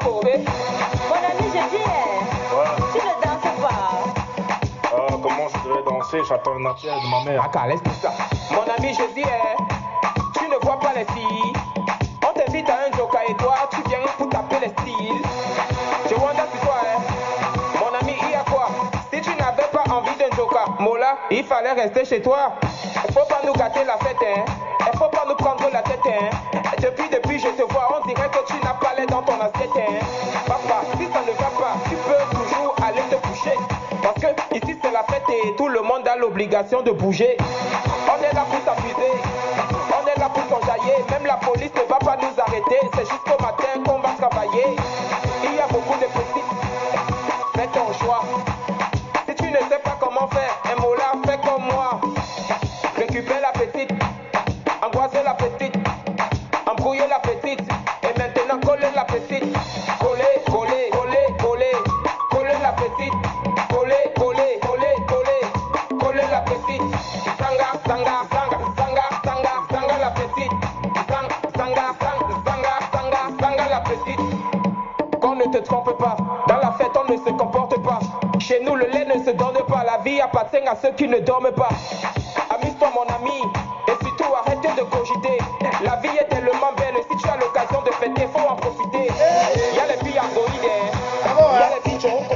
Mon ami, je dis, tu ne danses pas. Comment je devrais danser? J'attends un appel de ma mère. Ah, laisse tout ça. Mon ami, je dis, tu ne vois pas les filles. On t'invite à un joker et toi, tu viens pour taper les styles. Je wonder sur toi, Mon ami, il y a quoi? Si tu n'avais pas envie d'un joker, Mola, il fallait rester chez toi. Il faut pas nous gâter la fête, Il faut pas nous prendre la tête, Depuis, je te vois, on dirait que tu n'as pas l'air dans ton assiette, Papa, si ça ne va pas, tu peux toujours aller te coucher. Parce que ici c'est la fête et tout le monde a l'obligation de bouger. On est là pour s'amuser, on est là pour s'enjailler. Même la police ne va pas nous arrêter, c'est jusqu'au matin qu'on va travailler. Il y a beaucoup de petites, fais ton choix. Si tu ne sais pas comment faire, un mot là, fais comme moi. Récupère la petite, angoisser la petite, embrouiller la petite, et maintenant coller la petite. Coller, coller, coller, coller, coller la petite. Coller, coller, coller, coller, coller la petite. Sanga, sanga, sanga, sanga, sanga, sanga la petite. Sanga, sanga, sanga, sanga, sanga la petite. Qu'on ne te trompe pas, dans la fête on ne se comporte pas. Chez nous le lait ne se donne pas, la vie appartient à ceux qui ne dorment pas. Amuse-toi mon ami, et surtout arrête de cogiter. La vie est tellement belle, si tu as l'occasion de fêter, faut en profiter. Il y a les filles androïdes, il y a les filles choco.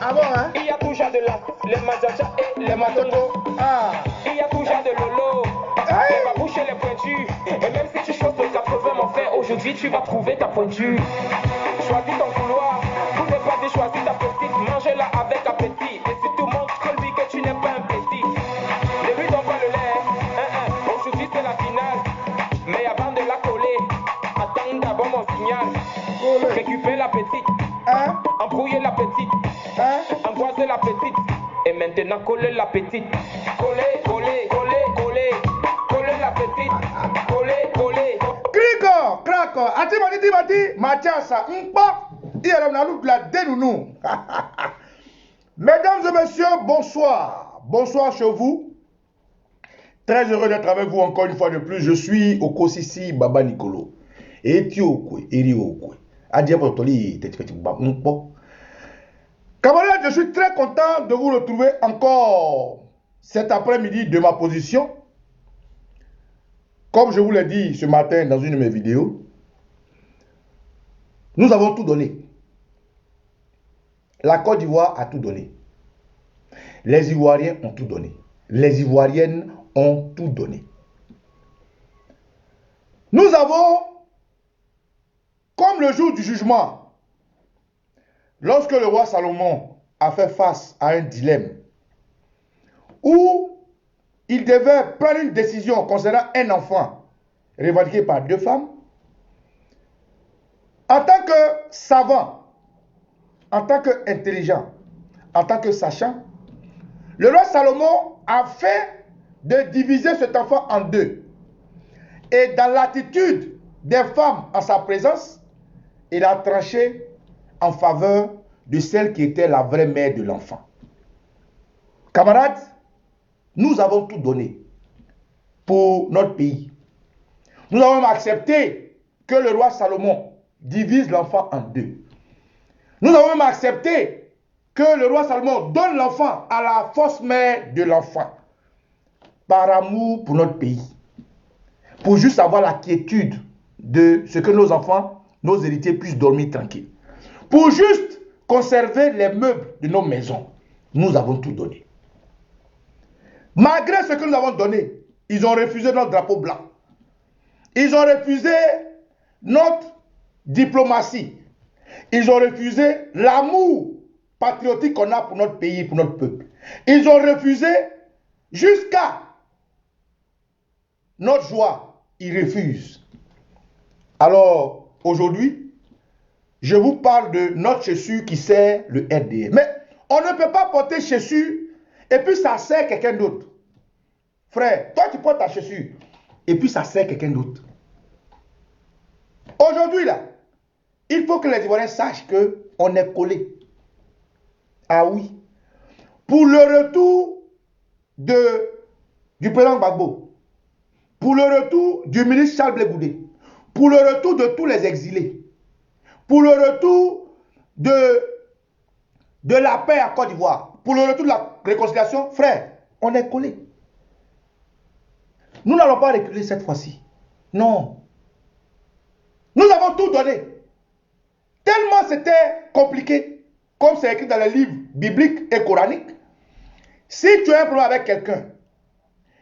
Ah bon, hein? Il y a toujours de la, les majaja et les matongo. Ah. Il y a toujours de lolo, les babouches et les pointus. Et même si tu choses de 80, mon frère, aujourd'hui tu vas trouver ta pointure. Choisis ton couloir, vous n'êtes pas dit choisis ta petite. Mange-la avec appétit, et surtout montre-lui que tu n'es pas un petit. Ne lui donne pas le lait, aujourd'hui c'est la finale. Mais avant de la coller, attends d'abord mon signal. Récupère la petite, embrouiller la petite, angoisser la petite, et maintenant coller la petite. Coller, coller, coller, coller, coller la petite. Coller, coller. Kriko, krako, ati mati, matiasa, mpa, iyaram na loup la dénounou. Mesdames et messieurs, bonsoir. Bonsoir chez vous. Très heureux d'être avec vous encore une fois de plus. Je suis Okosisi Baba Nicolo. Etiokwe, Eriokwe. Adiapotoli, Tetipetibampo. Camarades, je suis très content de vous retrouver encore cet après-midi de ma position. Comme je vous l'ai dit ce matin dans une de mes vidéos, nous avons tout donné. La Côte d'Ivoire a tout donné. Les Ivoiriens ont tout donné. Les Ivoiriennes ont tout donné. Nous avons, comme le jour du jugement, lorsque le roi Salomon a fait face à un dilemme où il devait prendre une décision concernant un enfant revendiqué par deux femmes, en tant que savant, en tant qu'intelligent, en tant que sachant, le roi Salomon a fait de diviser cet enfant en deux. Et dans l'attitude des femmes en sa présence, il a tranché en faveur de celle qui était la vraie mère de l'enfant. Camarades, nous avons tout donné pour notre pays. Nous avons même accepté que le roi Salomon divise l'enfant en deux. Nous avons même accepté que le roi Salomon donne l'enfant à la fausse mère de l'enfant. Par amour pour notre pays. Pour juste avoir la quiétude de ce que nos enfants, nos héritiers puissent dormir tranquilles. Pour juste conserver les meubles de nos maisons. Nous avons tout donné. Malgré ce que nous avons donné, ils ont refusé notre drapeau blanc. Ils ont refusé notre diplomatie. Ils ont refusé l'amour patriotique qu'on a pour notre pays, pour notre peuple. Ils ont refusé jusqu'à notre joie. Ils refusent. Alors, aujourd'hui, je vous parle de notre chaussure qui sert le RDA. Mais on ne peut pas porter chaussure et puis ça sert quelqu'un d'autre. Frère, toi tu portes ta chaussure et puis ça sert quelqu'un d'autre. Aujourd'hui là, il faut que les Ivoiriens sachent qu'on est collé. Ah oui. Pour le retour du président Gbagbo, pour le retour du ministre Charles Blé Goudé, pour le retour de tous les exilés, pour le retour de la paix à Côte d'Ivoire, pour le retour de la réconciliation, frère, on est collés. Nous n'allons pas reculer cette fois-ci. Non. Nous avons tout donné. Tellement c'était compliqué, comme c'est écrit dans les livres bibliques et coraniques. Si tu as un problème avec quelqu'un,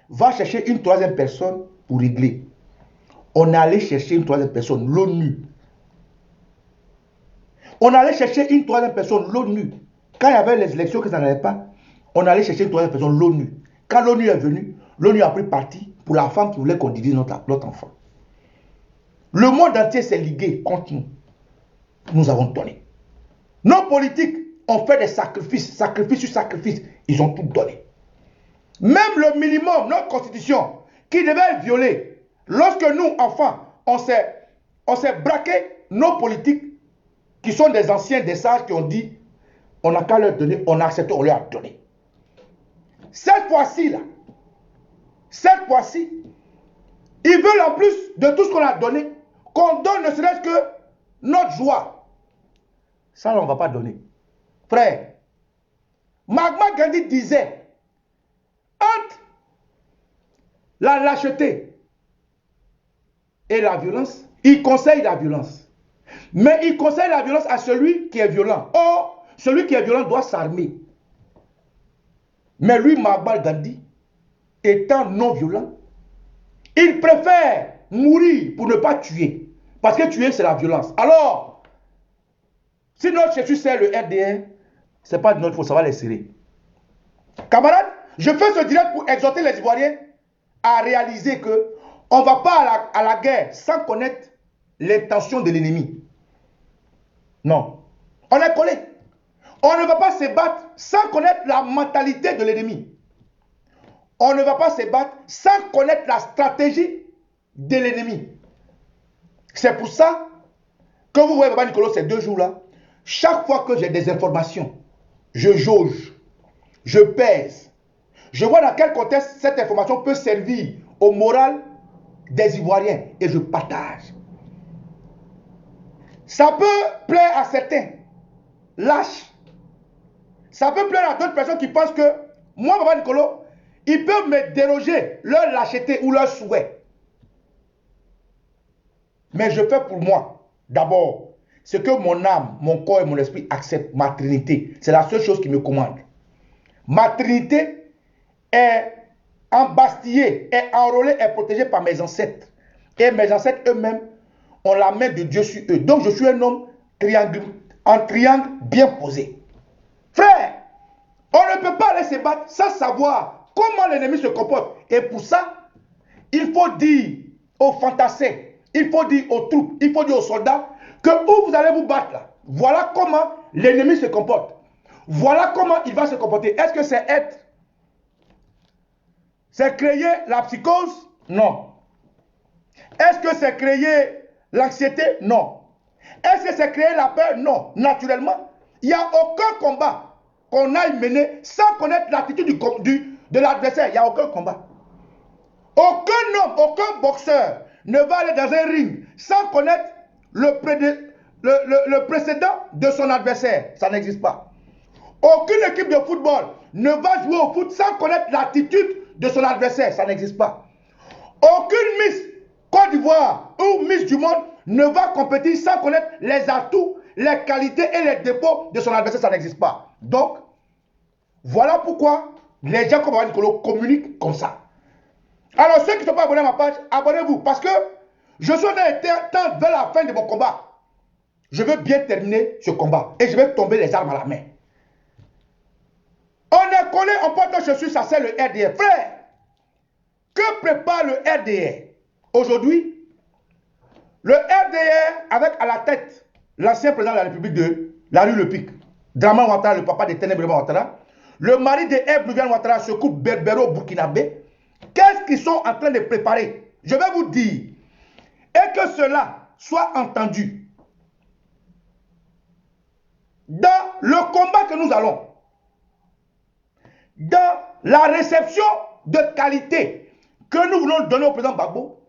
va chercher une troisième personne pour régler. On est allé chercher une troisième personne, l'ONU. On allait chercher une troisième personne, l'ONU. Quand il y avait les élections que ça n'allait pas, on allait chercher une troisième personne, l'ONU. Quand l'ONU est venue, l'ONU a pris parti pour la femme qui voulait qu'on divise notre enfant. Le monde entier s'est ligué contre nous. Nous avons donné. Nos politiques ont fait des sacrifices, sacrifice sur sacrifice. Ils ont tout donné. Même le minimum, notre constitution, qui devait être violée, lorsque nous, enfants, on s'est braqué, nos politiques, qui sont des anciens, des sages, qui ont dit, on n'a qu'à leur donner, on a accepté, on leur a donné. Cette fois-ci, là, cette fois-ci, ils veulent en plus de tout ce qu'on a donné, qu'on donne ne serait-ce que notre joie. Ça, on ne va pas donner. Frère, Mahatma Gandhi disait, entre la lâcheté et la violence, il conseille la violence. Mais il conseille la violence à celui qui est violent. Or, celui qui est violent doit s'armer. Mais lui, Mahatma Gandhi, étant non violent, il préfère mourir pour ne pas tuer. Parce que tuer, c'est la violence. Alors, si notre Jésus c'est le RDR, ce n'est pas de notre faute, ça va les serrer. Camarades, je fais ce direct pour exhorter les Ivoiriens à réaliser que on ne va pas à la guerre sans connaître l'intention de l'ennemi. Non. On est collé. On ne va pas se battre sans connaître la mentalité de l'ennemi. On ne va pas se battre sans connaître la stratégie de l'ennemi. C'est pour ça que vous voyez Baba Nicolas ces 2 jours-là, chaque fois que j'ai des informations, je jauge, je pèse, je vois dans quel contexte cette information peut servir au moral des Ivoiriens et je partage. Ça peut plaire à certains, lâches. Ça peut plaire à d'autres personnes qui pensent que moi, Baba Nicolas, ils peuvent me déroger leur lâcheté ou leur souhait. Mais je fais pour moi, d'abord, ce que mon âme, mon corps et mon esprit acceptent, ma Trinité. C'est la seule chose qui me commande. Ma Trinité est embastillée, est enrôlée, est protégée par mes ancêtres. Et mes ancêtres eux-mêmes ont la main de Dieu sur eux. Donc je suis un homme en triangle bien posé. Frère, on ne peut pas aller se battre sans savoir comment l'ennemi se comporte. Et pour ça, il faut dire aux fantassins, il faut dire aux troupes, il faut dire aux soldats que où vous allez vous battre là, voilà comment l'ennemi se comporte. Voilà comment il va se comporter. Est-ce que c'est créer la psychose? Non. Est-ce que c'est créer l'anxiété? Non. Est-ce que c'est créer la peur? Non. Naturellement, il n'y a aucun combat qu'on aille mener sans connaître l'attitude de l'adversaire. Il n'y a aucun combat. Aucun homme, aucun boxeur ne va aller dans un ring sans connaître le précédent de son adversaire. Ça n'existe pas. Aucune équipe de football ne va jouer au foot sans connaître l'attitude de son adversaire. Ça n'existe pas. Aucune Miss Côte d'Ivoire ou Miss du monde ne va compétir sans connaître les atouts, les qualités et les défauts de son adversaire. Ça n'existe pas. Donc, voilà pourquoi les gens comme Nicolas communiquent comme ça. Alors, ceux qui ne sont pas abonnés à ma page, abonnez-vous. Parce que je suis temps vers la fin de mon combat. Je veux bien terminer ce combat. Et je vais tomber les armes à la main. On est collé, on porte nos chaussures, ça c'est le RDR. Frère, que prépare le RDR? Aujourd'hui, le RDR avec à la tête l'ancien président de la République de la rue Le Pic, Draman Ouattara, le papa de Ténèbres Ouattara, le mari de Ebou Ouattara, se coupe berbero burkinabé. Qu'est-ce qu'ils sont en train de préparer? Je vais vous dire, et que cela soit entendu. Dans le combat que nous allons, dans la réception de qualité que nous voulons donner au président Gbagbo,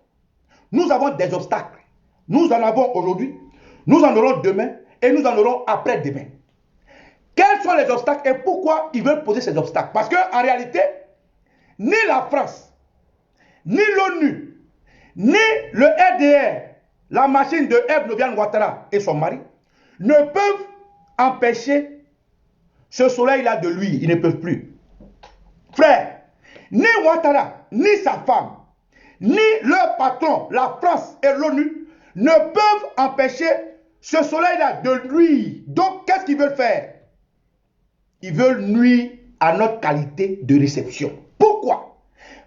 nous avons des obstacles. Nous en avons aujourd'hui. nous en aurons demain et nous en aurons après-demain. Quels sont les obstacles et pourquoi ils veulent poser ces obstacles? Parce qu'en réalité, ni la France, ni l'ONU, ni le RDR, la machine de Herve Novian Ouattara et son mari, ne peuvent empêcher ce soleil-là de lui. Ils ne peuvent plus. Frère, ni Ouattara, ni sa femme, ni leur patron, la France et l'ONU, ne peuvent empêcher ce soleil-là de lui. Donc, qu'est-ce qu'ils veulent faire? Ils veulent nuire à notre qualité de réception. Pourquoi?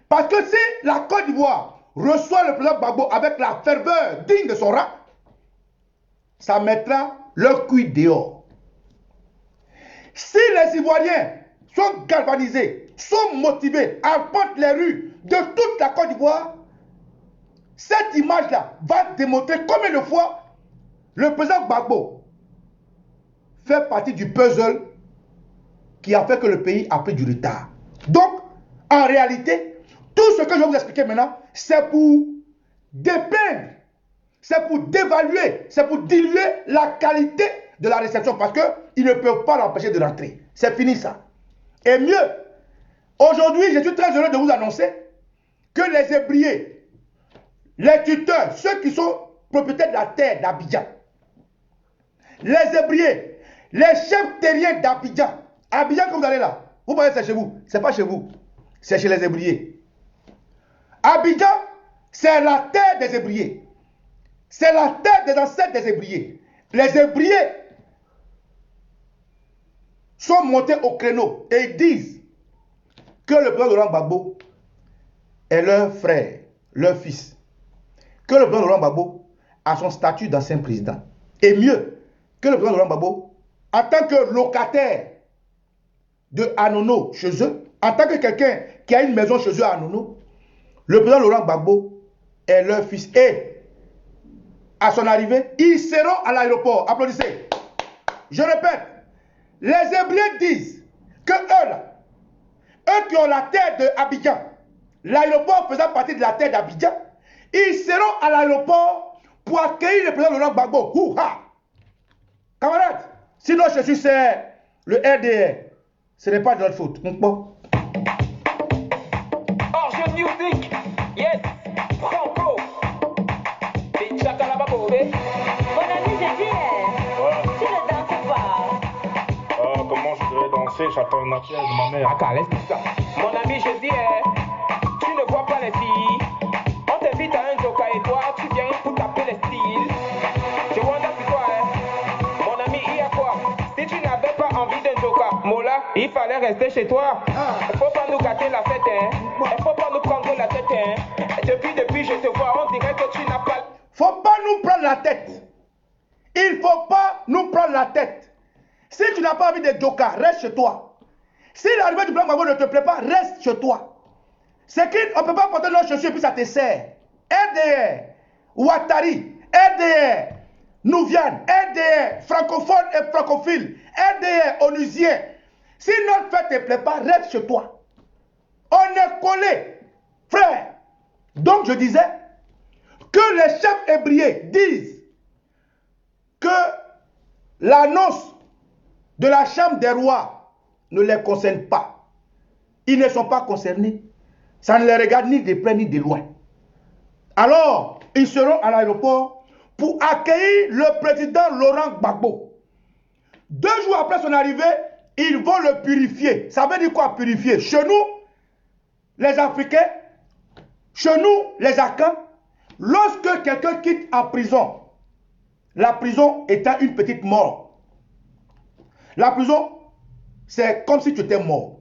Parce que si la Côte d'Ivoire reçoit le président Gbagbo avec la ferveur digne de son rang, ça mettra leur cuir dehors. Si les Ivoiriens sont galvanisés, sont motivés, arpentent les rues de toute la Côte d'Ivoire, cette image-là va démontrer combien de fois le président Gbagbo fait partie du puzzle qui a fait que le pays a pris du retard. Donc, en réalité, tout ce que je vais vous expliquer maintenant, c'est pour dépeindre, c'est pour dévaluer, c'est pour diluer la qualité de la réception parce qu'ils ne peuvent pas l'empêcher de rentrer. C'est fini ça. Et mieux, aujourd'hui, je suis très heureux de vous annoncer que les ébriers, les tuteurs, ceux qui sont propriétaires de la terre d'Abidjan, les ébriers, les chefs terriens d'Abidjan, Abidjan que vous allez là, vous voyez c'est chez vous, c'est pas chez vous, c'est chez les ébriers. Abidjan, c'est la terre des ébriers. C'est la terre des ancêtres des ébriers. Les ébriers sont montés au créneau et ils disent que le président Laurent Gbagbo est leur frère, leur fils. Que le président Laurent Gbagbo a son statut d'ancien président. Et mieux, que le président Laurent Gbagbo, en tant que locataire de Anono chez eux, en tant que quelqu'un qui a une maison chez eux à Anono, le président Laurent Gbagbo est leur fils. Et à son arrivée, ils seront à l'aéroport. Applaudissez. Je répète, les Hébreux disent que eux là, eux qui ont la terre de Abidjan, l'aéroport faisant partie de la terre d'Abidjan, ils seront à l'aéroport pour accueillir le président Laurent Gbagbo. Ouha! Camarades, sinon je suis c'est le RDR. Ce n'est pas de notre faute. Bon. Orge Music, yes, Franco. Et Chakalaba Bobé. Mon ami, je dis, tu ne danses pas. Comment je devrais danser? J'attends une appel de ma mère. Aka, laisse ça. Mon ami, je dis, tu ne vois pas les filles. On t'invite à un joker et toi, tu viens pour taper les styles. Je wonder sur toi, mon ami, il y a quoi? Si tu n'avais pas envie d'un joker, Mola, il fallait rester chez toi. Il faut pas nous gâter la fête, Il faut pas nous prendre la tête, Depuis, je te vois, on dirait que tu n'as pas... Faut pas nous prendre la tête. Il faut pas nous prendre la tête. Si tu n'as pas envie de joker, reste chez toi. Si l'arrivée du plan Gbagbo ne te plaît pas, reste chez toi. C'est qu'on ne peut pas porter nos chaussures et puis ça te sert. RDR, Ouattari, RDR, Nouvian, RDR, francophone et francophile, RDR, onusien. Si notre fête ne te plaît pas, reste chez toi. On est collés, frère. Donc je disais que les chefs hébriers disent que l'annonce de la chambre des rois ne les concerne pas. Ils ne sont pas concernés. Ça ne les regarde ni de près ni de loin. Alors, ils seront à l'aéroport pour accueillir le président Laurent Gbagbo. 2 jours après son arrivée, ils vont le purifier. Ça veut dire quoi purifier? Chez nous, les Africains, chez nous, les Akans, lorsque quelqu'un quitte en prison, la prison étant une petite mort, la prison, c'est comme si tu étais mort.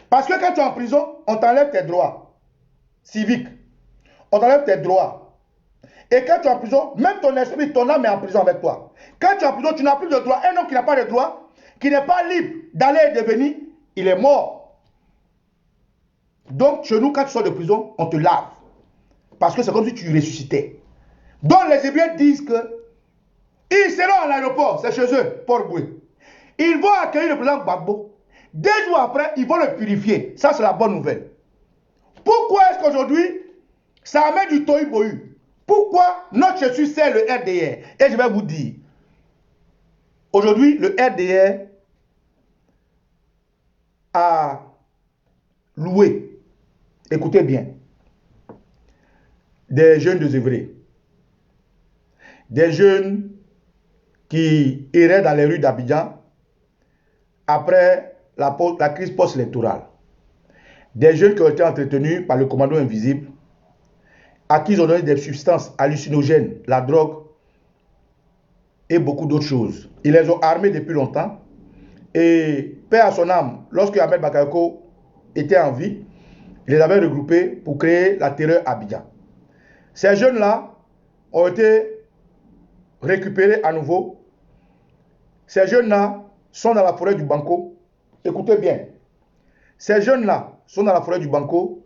Parce que quand tu es en prison, on t'enlève tes droits civiques. On t'enlève tes droits. Et quand tu es en prison, même ton esprit, ton âme est en prison avec toi. Quand tu es en prison, tu n'as plus de droits. Un homme qui n'a pas de droits, qui n'est pas libre d'aller et de venir, il est mort. Donc, chez nous, quand tu sors de prison, on te lave. Parce que c'est comme si tu ressuscitais. Donc, les Hébreux disent que ils seront à l'aéroport, c'est chez eux, Port-Boué. Ils vont accueillir le président Gbagbo. 2 jours après, ils vont le purifier. Ça, c'est la bonne nouvelle. Pourquoi est-ce qu'aujourd'hui, ça amène du tohu-bohu? Pourquoi notre Jésus c'est le RDR? Et je vais vous dire, aujourd'hui, le RDR a loué, écoutez bien, des jeunes désœuvrés, des jeunes qui iraient dans les rues d'Abidjan après la crise post-électorale, des jeunes qui ont été entretenus par le commando invisible, à qui ils ont donné des substances hallucinogènes, la drogue et beaucoup d'autres choses. Ils les ont armés depuis longtemps et, paix à son âme, lorsque Ahmed Bakayoko était en vie, il les avait regroupés pour créer la terreur à Abidjan. Ces jeunes-là ont été récupérés à nouveau. Ces jeunes-là sont dans la forêt du Banco. Écoutez bien. Ces jeunes-là sont dans la forêt du Banco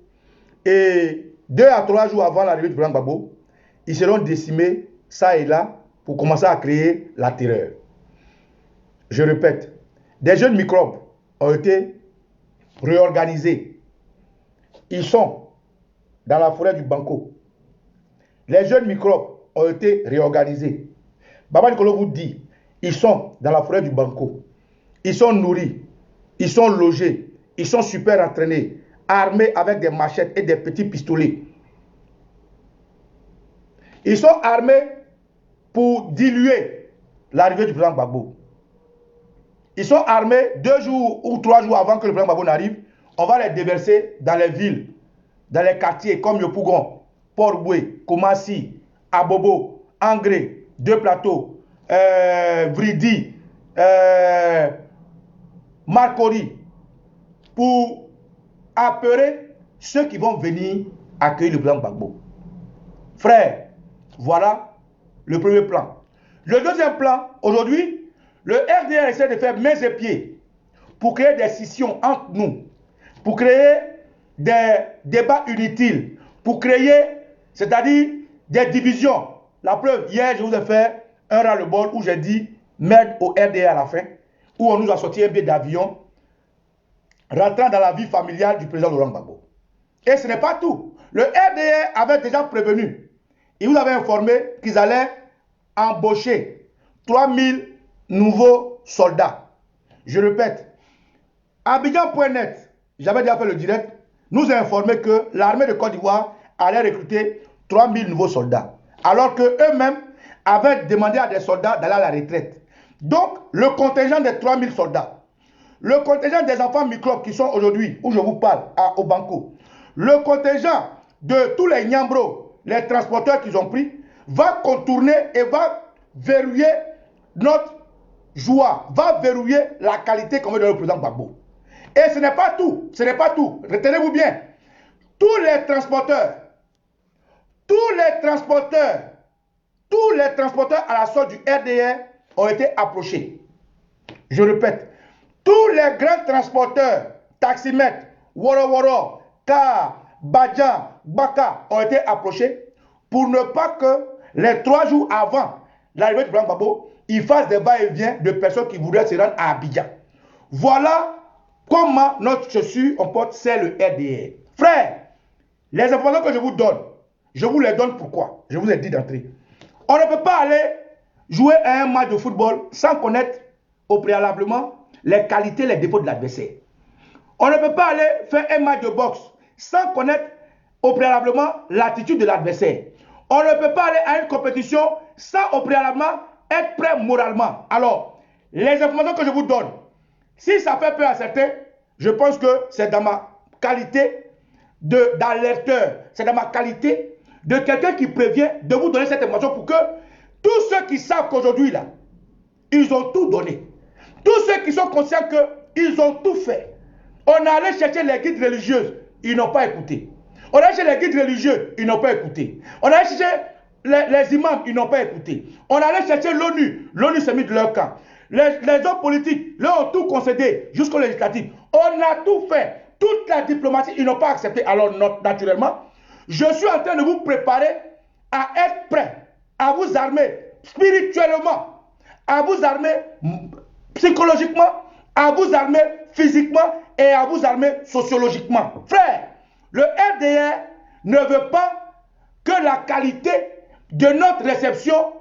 et 2 à 3 jours avant l'arrivée du président Gbagbo, ils seront décimés, ça et là, pour commencer à créer la terreur. Je répète, des jeunes microbes ont été réorganisés. Ils sont dans la forêt du Banco. Les jeunes microbes ont été réorganisés. Baba Nicolo vous dit, ils sont dans la forêt du Banco. Ils sont nourris, ils sont logés, ils sont super entraînés, armés avec des machettes et des petits pistolets. Ils sont armés pour diluer l'arrivée du président Gbagbo. Ils sont armés 2 jours ou 3 jours avant que le président Gbagbo n'arrive. On va les déverser dans les villes, dans les quartiers comme Yopougon, Port-Boué, Koumassi, Abobo, Angré, 2 Plateaux, Vridi, Marcory, pour apeurer ceux qui vont venir accueillir le président Gbagbo. Frère, voilà le premier plan. Le deuxième plan, aujourd'hui, le RDR essaie de faire mains et pieds pour créer des scissions entre nous, pour créer des débats inutiles, pour créer, c'est-à-dire des divisions. La preuve, hier, je vous ai fait un ras-le-bol où j'ai dit merde au RDR à la fin, où on nous a sorti un billet d'avion rentrant dans la vie familiale du président Laurent Gbagbo. Et ce n'est pas tout. Le RDR avait déjà prévenu. Il vous avait informé qu'ils allaient embaucher 3000 nouveaux soldats. Je répète, Abidjan.net, j'avais déjà fait le direct, nous a informé que l'armée de Côte d'Ivoire allait recruter 3000 nouveaux soldats. Alors qu'eux-mêmes avaient demandé à des soldats d'aller à la retraite. Donc, le contingent des 3000 soldats, le contingent des enfants microbes qui sont aujourd'hui, où je vous parle, au Banco, le contingent de tous les Niambros, les transporteurs qu'ils ont pris, va contourner et va verrouiller notre joie, va verrouiller la qualité qu'on veut donner au président Gbagbo. Et ce n'est pas tout, ce n'est pas tout. Retenez-vous bien, tous les transporteurs à la sorte du RDR ont été approchés. Je répète, tous les grands transporteurs, taximètres, Woro, Car, Badjan, Baka ont été approchés pour ne pas que les 3 jours avant l'arrivée du président Gbagbo, ils fassent des va-et-vient de personnes qui voudraient se rendre à Abidjan. Voilà comment notre chaussure on porte, c'est le RDR. Frère, les informations que je vous donne, je vous les donne pourquoi? Je vous ai dit d'entrée. On ne peut pas aller jouer à un match de football sans connaître au préalablement les qualités, les défauts de l'adversaire. On ne peut pas aller faire un match de boxe sans connaître au préalablement l'attitude de l'adversaire. On ne peut pas aller à une compétition sans au préalablement être prêt moralement. Alors, les informations que je vous donne, si ça fait peur à certains, je pense que c'est dans ma qualité d'alerteur, c'est dans ma qualité de quelqu'un qui prévient de vous donner cette information pour que tous ceux qui savent qu'aujourd'hui, là, ils ont tout donné. Tous ceux qui sont conscients qu'ils ont tout fait. On est allé chercher les guides religieuses, ils n'ont pas écouté. On est allé chercher les guides religieux, ils n'ont pas écouté. On est allé chercher les imams, ils n'ont pas écouté. On est allé chercher l'ONU, l'ONU s'est mis de leur camp. Les hommes politiques, leur ont tout concédé jusqu'au législatif. On a tout fait. Toute la diplomatie, ils n'ont pas accepté. Alors, naturellement, je suis en train de vous préparer à être prêt, à vous armer spirituellement, à vous armer psychologiquement, à vous armer physiquement et à vous armer sociologiquement. Frère, le RDR ne veut pas que la qualité de notre réception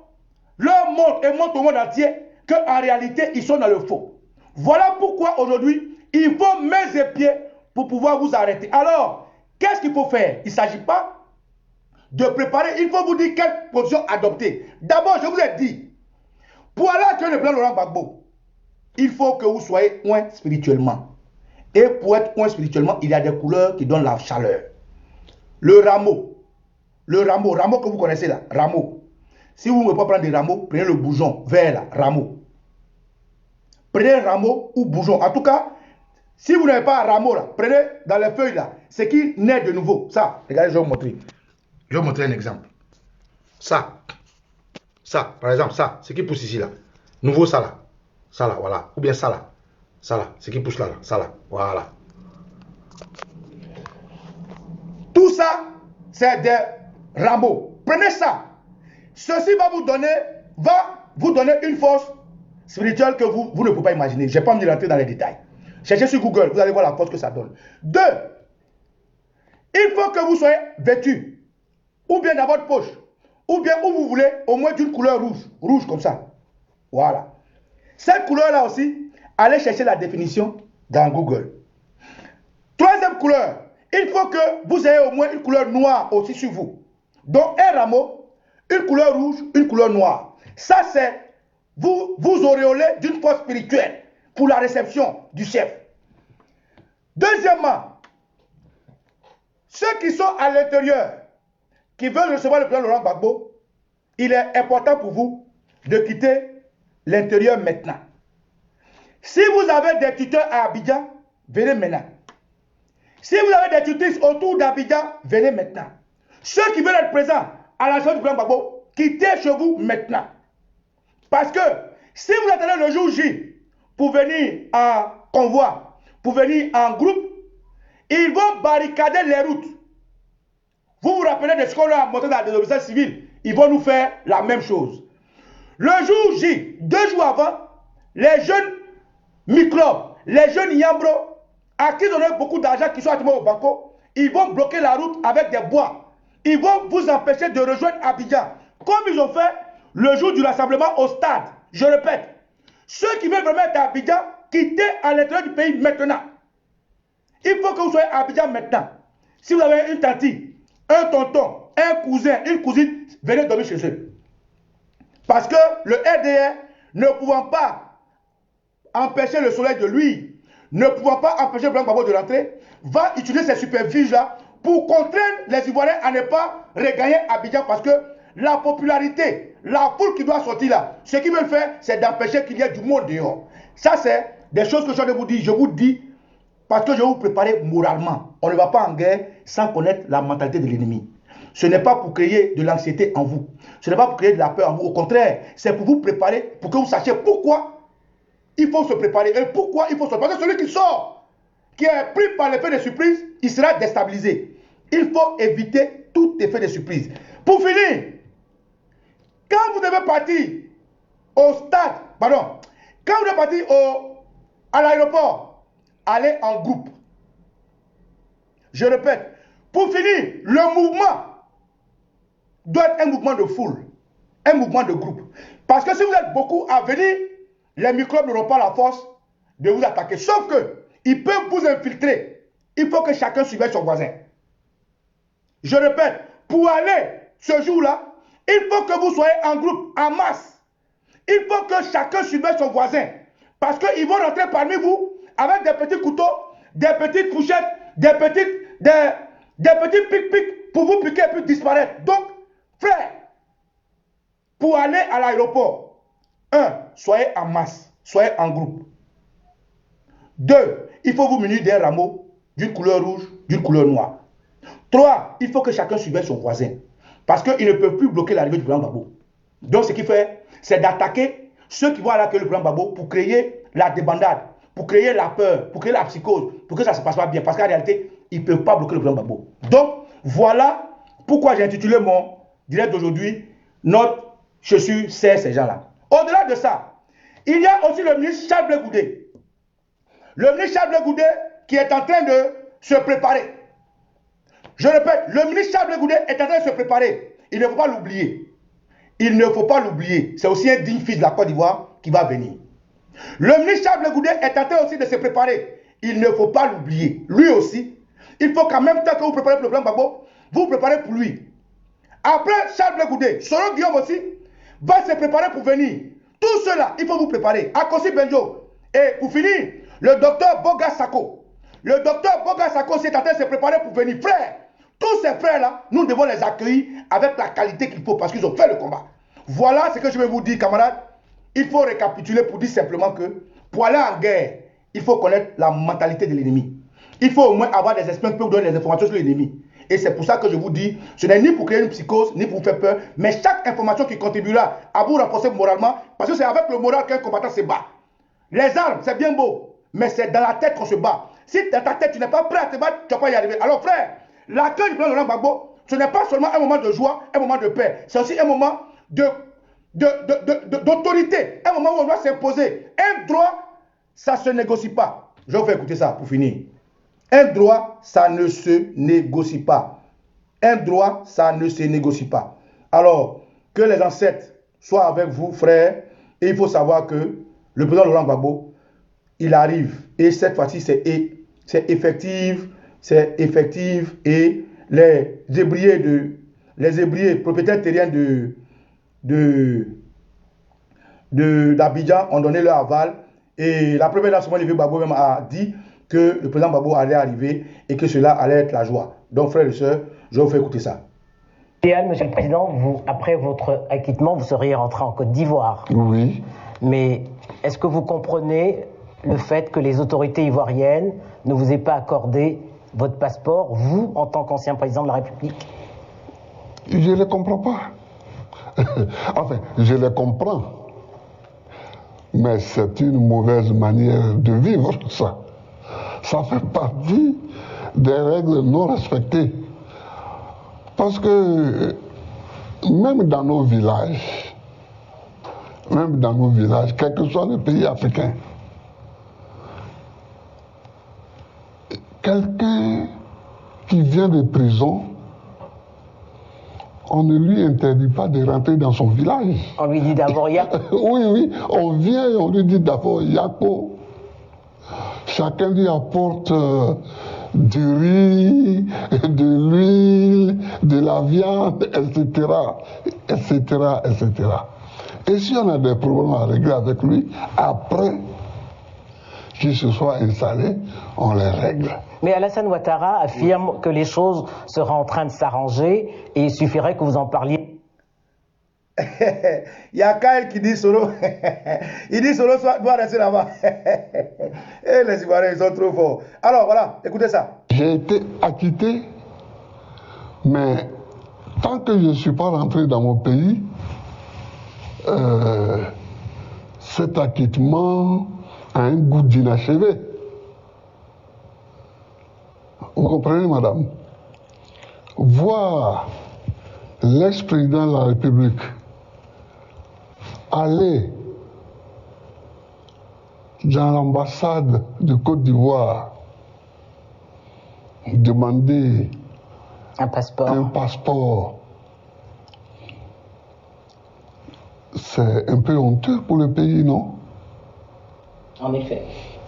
leur montre et montre au monde entier qu'en réalité, ils sont dans le faux. Voilà pourquoi aujourd'hui, il faut mains et pieds pour pouvoir vous arrêter. Alors, qu'est-ce qu'il faut faire? Il ne s'agit pas de préparer, il faut vous dire quelle position adopter. D'abord, je vous ai dit, pour aller accueillir le plan Laurent Gbagbo, il faut que vous soyez loin spirituellement. Et pour être loin spirituellement, il y a des couleurs qui donnent la chaleur. Le rameau que vous connaissez là, rameau. Si vous ne pouvez pas prendre des rameaux, prenez le bougeon vert là, rameau. Prenez rameau ou bougeon. En tout cas, si vous n'avez pas un rameau là, prenez dans les feuilles là, ce qui naît de nouveau. Ça, regardez, je vais vous montrer. Je vais vous montrer un exemple. Ça, par exemple, ça, ce qui pousse ici là. Nouveau ça là, voilà. Ou bien ça là, ce qui pousse là, ça là, voilà. Tout ça, c'est des rameaux. Prenez ça. Ceci va vous donner une force spirituelle que vous ne pouvez pas imaginer. Je ne vais pas me rentrer dans les détails. Cherchez sur Google, vous allez voir la force que ça donne. 2. Il faut que vous soyez vêtu, ou bien dans votre poche, ou bien où vous voulez, au moins d'une couleur rouge. Rouge comme ça. Voilà. Cette couleur-là aussi, allez chercher la définition dans Google. 3e couleur, il faut que vous ayez au moins une couleur noire aussi sur vous. Donc un rameau, une couleur rouge, une couleur noire. Ça c'est vous auréolez d'une force spirituelle pour la réception du chef. Deuxièmement, ceux qui sont à l'intérieur, qui veulent recevoir le plan Laurent Gbagbo, il est important pour vous de quitter l'intérieur maintenant. Si vous avez des tuteurs à Abidjan, venez maintenant. Si vous avez des tutrices autour d'Abidjan, venez maintenant. Ceux qui veulent être présents à la chose du plan Gbagbo, quittez chez vous maintenant. Parce que si vous attendez le jour J pour venir en convoi, pour venir en groupe, ils vont barricader les routes. Vous vous rappelez de ce qu'on a montré dans la désobéissance civile? Ils vont nous faire la même chose. Le jour J, 2 jours avant, les jeunes microbes, les jeunes yambros, à qui on a beaucoup d'argent qui sont actuellement au Banco, ils vont bloquer la route avec des bois. Ils vont vous empêcher de rejoindre Abidjan. Comme ils ont fait le jour du rassemblement au stade. Je répète, ceux qui veulent vraiment être à Abidjan, quittez à l'intérieur du pays maintenant. Il faut que vous soyez à Abidjan maintenant. Si vous avez une tante, un tonton, un cousin, une cousine, venez dormir chez eux. Parce que le RDR, ne pouvant pas empêcher le soleil de luire, ne pouvant pas empêcher le Blanc Gbagbo de rentrer, va utiliser ces superficies-là pour contraindre les Ivoiriens à ne pas regagner Abidjan parce que la popularité, la foule qui doit sortir là, ce qu'ils veulent faire, c'est d'empêcher qu'il y ait du monde dehors. Ça, c'est des choses que je viens de vous dire. Je vous dis parce que je vais vous préparer moralement. On ne va pas en guerre sans connaître la mentalité de l'ennemi. Ce n'est pas pour créer de l'anxiété en vous. Ce n'est pas pour créer de la peur en vous. Au contraire, c'est pour vous préparer, pour que vous sachiez pourquoi il faut se préparer et pourquoi il faut se préparer. Parce que celui qui sort, qui est pris par l'effet de surprise, il sera déstabilisé. Il faut éviter tout effet de surprise. Pour finir, quand vous devez partir au stade, pardon, quand vous devez partir à l'aéroport, allez en groupe. Je répète, pour finir, le mouvement doit être un mouvement de foule, un mouvement de groupe. Parce que si vous êtes beaucoup à venir, les microbes n'auront pas la force de vous attaquer. Sauf que ils peuvent vous infiltrer. Il faut que chacun surveille son voisin. Je répète, pour aller ce jour-là, il faut que vous soyez en groupe, en masse. Il faut que chacun surveille son voisin. Parce qu'ils vont rentrer parmi vous avec des petits couteaux, des petites fourchettes, des petits pics-pics pour vous piquer et puis disparaître. Donc, frère, pour aller à l'aéroport, 1, soyez en masse, soyez en groupe. 2, il faut vous munir d'un rameau, d'une couleur rouge, d'une couleur noire. 3, il faut que chacun surveille son voisin. Parce qu'ils ne peuvent plus bloquer l'arrivée du Blanc Gbagbo. Donc ce qu'il fait, c'est d'attaquer ceux qui vont à l'accueil du Blanc Gbagbo pour créer la débandade, pour créer la peur, pour créer la psychose, pour que ça ne se passe pas bien. Parce qu'en réalité, ils ne peuvent pas bloquer le Blanc Gbagbo. Donc, voilà pourquoi j'ai intitulé mon direct d'aujourd'hui, notre chaussure sert ces gens-là. Au-delà de ça, il y a aussi le ministre Charles Blé Goudé. Le ministre Charles Blé Goudé qui est en train de se préparer. Je répète, le ministre Charles Blé Goudé est en train de se préparer. Il ne faut pas l'oublier. il ne faut pas l'oublier. C'est aussi un digne fils de la Côte d'Ivoire qui va venir. Le ministre Charles Blé Goudé est en train aussi de se préparer. Il ne faut pas l'oublier. Lui aussi, il faut qu'en même temps que vous préparez pour le plan Gbagbo, vous vous préparez pour lui. Après Charles Blé Goudé, Soro Guillaume aussi va se préparer pour venir. Tout cela, il faut vous préparer. Akosi Benjo. Et pour finir, le docteur Boga Sako. Le docteur Boga Sako aussi est en train de se préparer pour venir. Frère, tous ces frères-là, nous devons les accueillir avec la qualité qu'il faut parce qu'ils ont fait le combat. Voilà ce que je vais vous dire, camarades. Il faut récapituler pour dire simplement que pour aller en guerre, il faut connaître la mentalité de l'ennemi. Il faut au moins avoir des experts qui peuvent donner des informations sur l'ennemi. Et c'est pour ça que je vous dis, ce n'est ni pour créer une psychose, ni pour vous faire peur, mais chaque information qui contribuera à vous renforcer moralement, parce que c'est avec le moral qu'un combattant se bat. Les armes, c'est bien beau, mais c'est dans la tête qu'on se bat. Si dans ta tête, tu n'es pas prêt à te battre, tu ne vas pas y arriver. Alors frère, l'accueil du président Laurent Gbagbo, ce n'est pas seulement un moment de joie, un moment de paix, c'est aussi un moment d'autorité, un moment où on doit s'imposer. Un droit, ça ne se négocie pas. Je vais vous faire écouter ça pour finir. Un droit, ça ne se négocie pas. Un droit, ça ne se négocie pas. Alors, que les ancêtres soient avec vous, frères, et il faut savoir que le président Laurent Gbagbo, il arrive. Et cette fois-ci, c'est effectif, et les ébriers propriétaires terriens d'Abidjan ont donné leur aval. Et la première nation, Olivier Gbagbo même a dit que le président Gbagbo allait arriver et que cela allait être la joie. Donc, frères et sœurs, je vous fais écouter ça. Idéal, Monsieur le Président, vous, après votre acquittement, vous seriez rentré en Côte d'Ivoire. Oui. Mais est-ce que vous comprenez le fait que les autorités ivoiriennes ne vous aient pas accordé votre passeport, vous, en tant qu'ancien président de la République? Je ne les comprends pas. Enfin, je les comprends. Mais c'est une mauvaise manière de vivre, ça. Ça fait partie des règles non respectées. Parce que même dans nos villages, quel que soit le pays africain, quelqu'un qui vient de prison, on ne lui interdit pas de rentrer dans son village. On lui dit d'abord Yako. Oui, on vient et on lui dit d'abord Yako. Chacun lui apporte du riz, de l'huile, de la viande, etc., etc., etc. Et si on a des problèmes à régler avec lui, après qu'il se soit installé, on les règle. Mais Alassane Ouattara affirme que les choses seraient en train de s'arranger et il suffirait que vous en parliez. Il y a Kyle qui dit Soro. Il dit Soro doit rester là-bas. Et les Ivoiriens, ils sont trop forts. Alors voilà, écoutez ça. J'ai été acquitté, mais tant que je ne suis pas rentré dans mon pays, cet acquittement a un goût d'inachevé. Vous comprenez, madame? Voir l'ex-président de la République aller dans l'ambassade de Côte d'Ivoire demander un passeport, c'est un peu honteux pour le pays, non? En effet.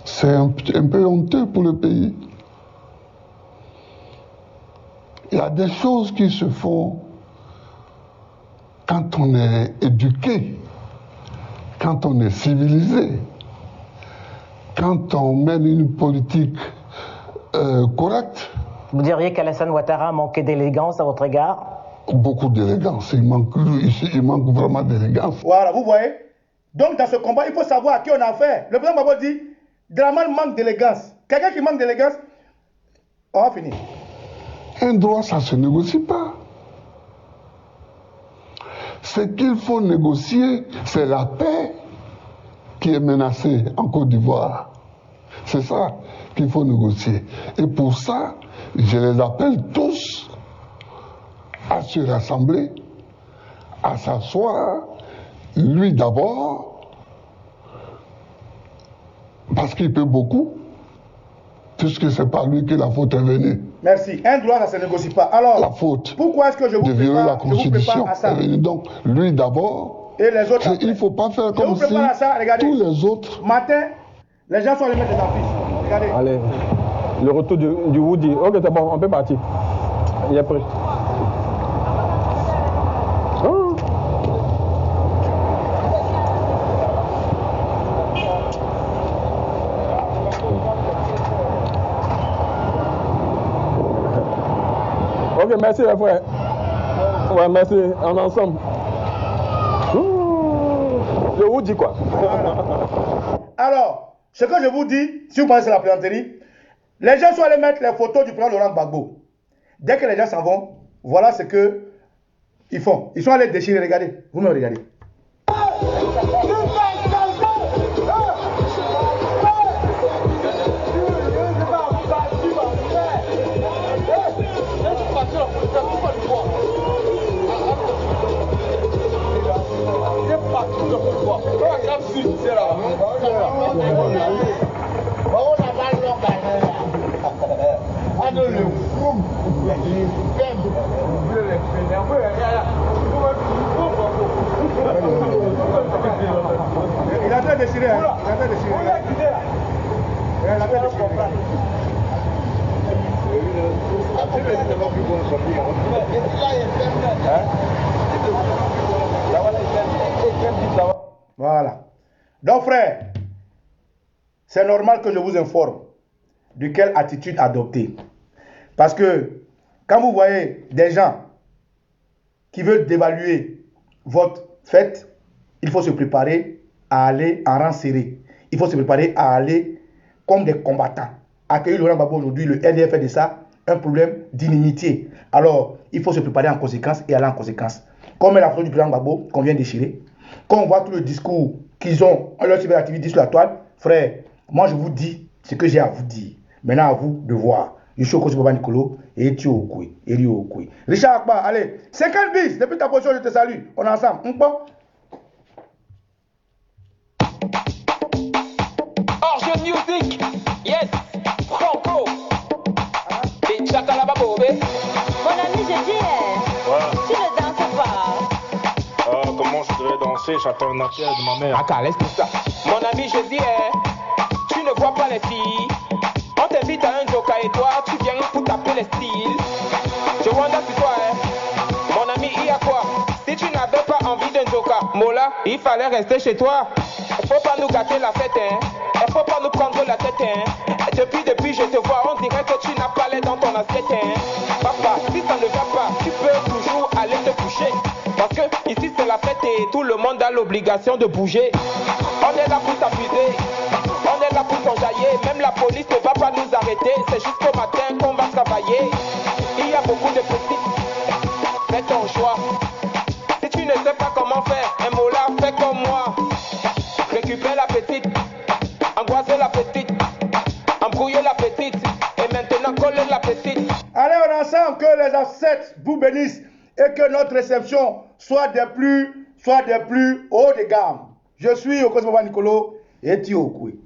C'est un peu honteux pour le pays. Il y a des choses qui se font quand on est éduqué, quand on est civilisé, quand on mène une politique correcte. Vous diriez qu'Alassane Ouattara manquait d'élégance à votre égard? Beaucoup d'élégance. Il manque vraiment d'élégance. Voilà, vous voyez? Donc dans ce combat, il faut savoir à qui on a affaire. Le président Gbagbo dit, Draman manque d'élégance. Quelqu'un qui manque d'élégance, on va finir. Un droit, ça ne se négocie pas. Ce qu'il faut négocier, c'est la paix qui est menacée en Côte d'Ivoire. C'est ça qu'il faut négocier. Et pour ça, je les appelle tous à se rassembler, à s'asseoir, lui d'abord, parce qu'il peut beaucoup, puisque c'est pas lui que la faute est venue. Merci. Un droit, ça ne se négocie pas. Alors, La faute pourquoi est-ce que je vous de violer la prépare, je vous Constitution prépare à ça? est venue. Donc, lui d'abord, Et les autres il ne faut pas faire Je vous comme si prépare à ça, regardez. tous les autres... Matin, les gens sont allés mettre des affiches. Regardez. Allez, le retour du Woody. Ok, c'est bon, on peut partir. Il est prêt. Oh. Ok, merci les frères. Ouais, merci, en ensemble. Le Woody quoi. Alors, ce que je vous dis, si vous pensez que c'est la plaisanterie, les gens sont allés mettre les photos du président Laurent Gbagbo. Dès que les gens s'en vont, voilà ce qu'ils font. Ils sont allés déchirer, regardez. Vous me regardez. Il a fait déchirer. Il a fait déchirer. Il a fait déchirer. Voilà. Donc frère, c'est normal que je vous informe de quelle attitude adopter. Parce que quand vous voyez des gens qui veulent dévaluer votre fête, il faut se préparer à aller en rang serré. Il faut se préparer à aller comme des combattants. Accueillir Laurent Gbagbo aujourd'hui, le RDF fait de ça un problème d'inimitié. Alors, il faut se préparer en conséquence et aller en conséquence. Comme la photo du président Gbagbo qu'on vient de déchirer, quand on voit tout le discours qu'ils ont en leur cyberactivité sur la toile, frère, moi je vous dis ce que j'ai à vous dire. Maintenant à vous de voir. Je suis au Kosi Baba Nicolo et tu au Koui. Richard Akbar, allez, 50 bis, depuis ta position, je te salue. On est ensemble. Orge Music, yes, Franco. Et Chakalaba Bobé. Mon ami, je dis, tu ne danses pas. Comment je devrais danser? J'attends un appel de ma mère. Aka, laisse tout ça. Mon ami, je dis, tu ne vois pas les filles. On t'invite à un joker et toi, tu viens pour taper les styles. Je wonder sur toi, mon ami, il y a quoi? Si tu n'avais pas envie d'un joker, Mola, il fallait rester chez toi. Faut pas nous gâter la fête, Il faut pas nous prendre la tête, Depuis, je te vois, on dirait que tu n'as pas l'air dans ton assiette, Papa, si ça ne va pas, tu peux toujours aller te coucher. Parce que ici c'est la fête et tout le monde a l'obligation de bouger. On est là pour s'amuser, on est là pour s'enjailler. Même la police ne va pas nous arrêter, c'est jusqu'au matin qu'on va travailler. Il y a beaucoup de petites, fais ton choix. Si tu ne sais pas comment faire, un mot là, fais comme moi. Récupère la petite, angoisser la petite, embrouiller la petite, et maintenant coller la petite. Allez, on est ensemble, que les ancêtres vous bénissent et que notre réception soit des plus haut de gamme. Je suis au Kosi Baba Nicolo et tu au Koui.